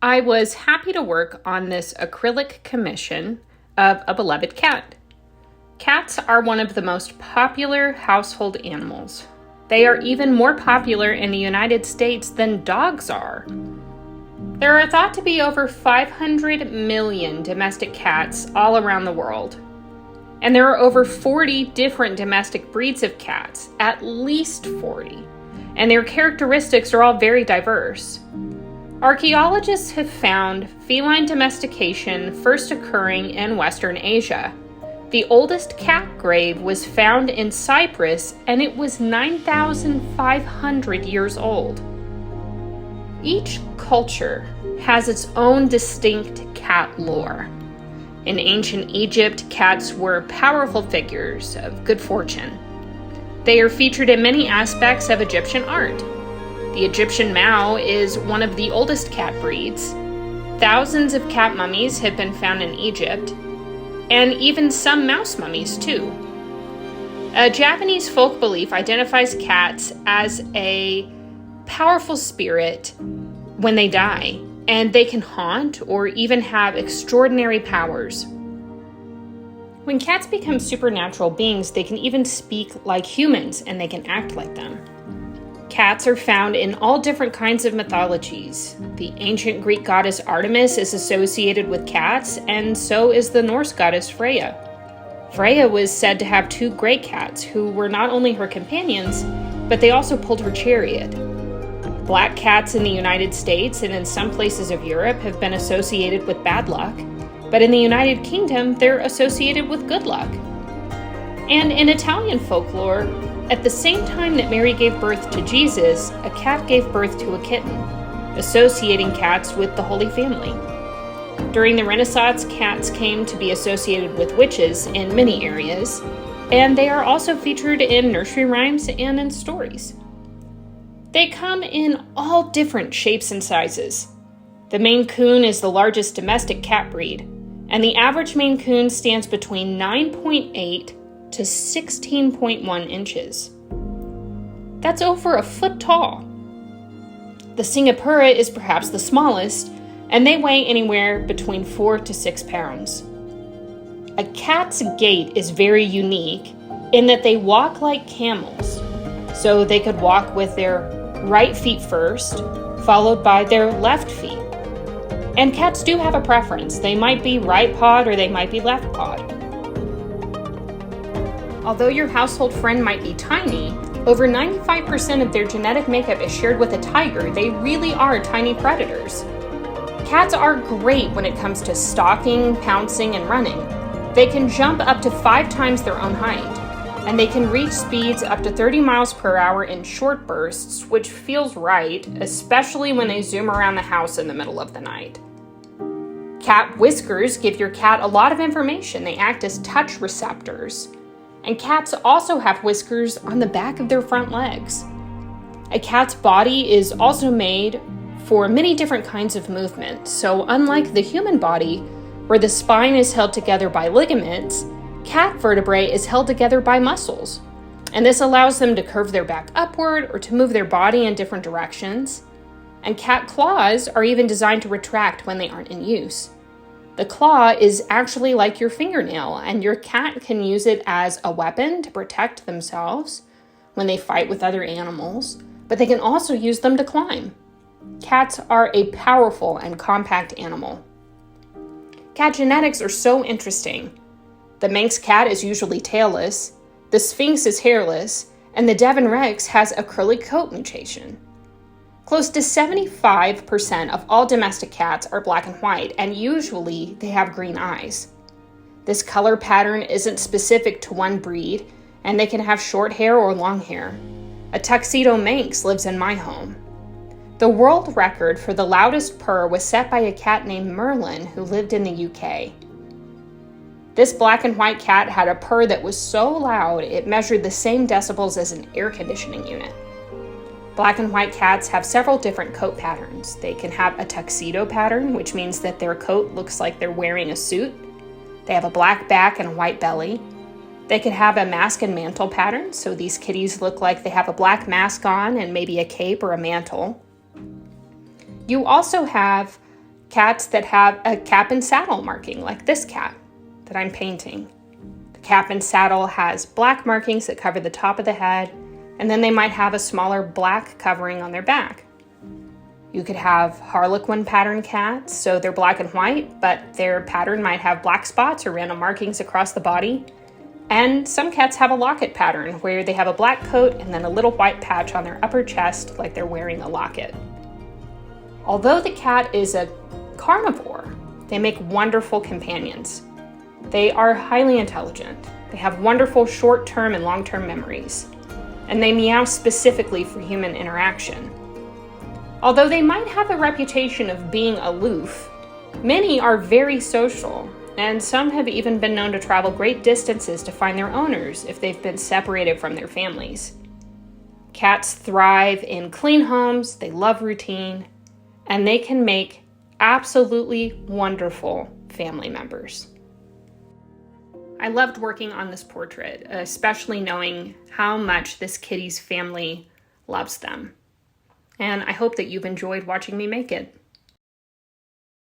I was happy to work on this acrylic commission of a beloved cat. Cats are one of the most popular household animals. They are even more popular in the United States than dogs are. There are thought to be over 500 million domestic cats all around the world. And there are over 40 different domestic breeds of cats, at least 40. And their characteristics are all very diverse. Archaeologists have found feline domestication first occurring in Western Asia. The oldest cat grave was found in Cyprus, and it was 9,500 years old. Each culture has its own distinct cat lore. In ancient Egypt, cats were powerful figures of good fortune. They are featured in many aspects of Egyptian art. The Egyptian Mau is one of the oldest cat breeds. Thousands of cat mummies have been found in Egypt, and even some mouse mummies too. A Japanese folk belief identifies cats as a powerful spirit when they die, and they can haunt or even have extraordinary powers. When cats become supernatural beings, they can even speak like humans, and they can act like them. Cats are found in all different kinds of mythologies. The ancient Greek goddess Artemis is associated with cats, and so is the Norse goddess Freya. Freya was said to have two gray cats who were not only her companions, but they also pulled her chariot. Black cats in the United States and in some places of Europe have been associated with bad luck, but in the United Kingdom, they're associated with good luck. And in Italian folklore, at the same time that Mary gave birth to Jesus, a cat gave birth to a kitten, associating cats with the Holy Family. During the Renaissance, cats came to be associated with witches in many areas, and they are also featured in nursery rhymes and in stories. They come in all different shapes and sizes. The Maine Coon is the largest domestic cat breed, and the average Maine Coon stands between 9.8 to 16.1 inches. That's over a foot tall. The Singapura is perhaps the smallest, and they weigh anywhere between 4 to 6 pounds. A cat's gait is very unique in that they walk like camels, so they could walk with their right feet first, followed by their left feet. And cats do have a preference. They might be right pawed or they might be left pawed. Although your household friend might be tiny, over 95% of their genetic makeup is shared with a tiger. They really are tiny predators. Cats are great when it comes to stalking, pouncing, and running. They can jump up to 5 times their own height, and they can reach speeds up to 30 miles per hour in short bursts, which feels right, especially when they zoom around the house in the middle of the night. Cat whiskers give your cat a lot of information. They act as touch receptors. And cats also have whiskers on the back of their front legs. A cat's body is also made for many different kinds of movement. So unlike the human body, where the spine is held together by ligaments, cat vertebrae is held together by muscles. And this allows them to curve their back upward or to move their body in different directions. And cat claws are even designed to retract when they aren't in use. The claw is actually like your fingernail, and your cat can use it as a weapon to protect themselves when they fight with other animals, but they can also use them to climb. Cats are a powerful and compact animal. Cat genetics are so interesting. The Manx cat is usually tailless, the Sphinx is hairless, and the Devon Rex has a curly coat mutation. Close to 75% of all domestic cats are black and white, and usually they have green eyes. This color pattern isn't specific to one breed, and they can have short hair or long hair. A tuxedo Manx lives in my home. The world record for the loudest purr was set by a cat named Merlin who lived in the UK. This black and white cat had a purr that was so loud it measured the same decibels as an air conditioning unit. Black and white cats have several different coat patterns. They can have a tuxedo pattern, which means that their coat looks like they're wearing a suit. They have a black back and a white belly. They could have a mask and mantle pattern, so these kitties look like they have a black mask on and maybe a cape or a mantle. You also have cats that have a cap and saddle marking, like this cat that I'm painting. The cap and saddle has black markings that cover the top of the head, and then they might have a smaller black covering on their back. You could have Harlequin pattern cats, so they're black and white, but their pattern might have black spots or random markings across the body. And some cats have a locket pattern, where they have a black coat and then a little white patch on their upper chest, like they're wearing a locket. Although the cat is a carnivore, they make wonderful companions. They are highly intelligent. They have wonderful short-term and long-term memories, and they meow specifically for human interaction. Although they might have a reputation of being aloof, many are very social, and some have even been known to travel great distances to find their owners if they've been separated from their families. Cats thrive in clean homes, they love routine, and they can make absolutely wonderful family members. I loved working on this portrait, especially knowing how much this kitty's family loves them. And I hope that you've enjoyed watching me make it.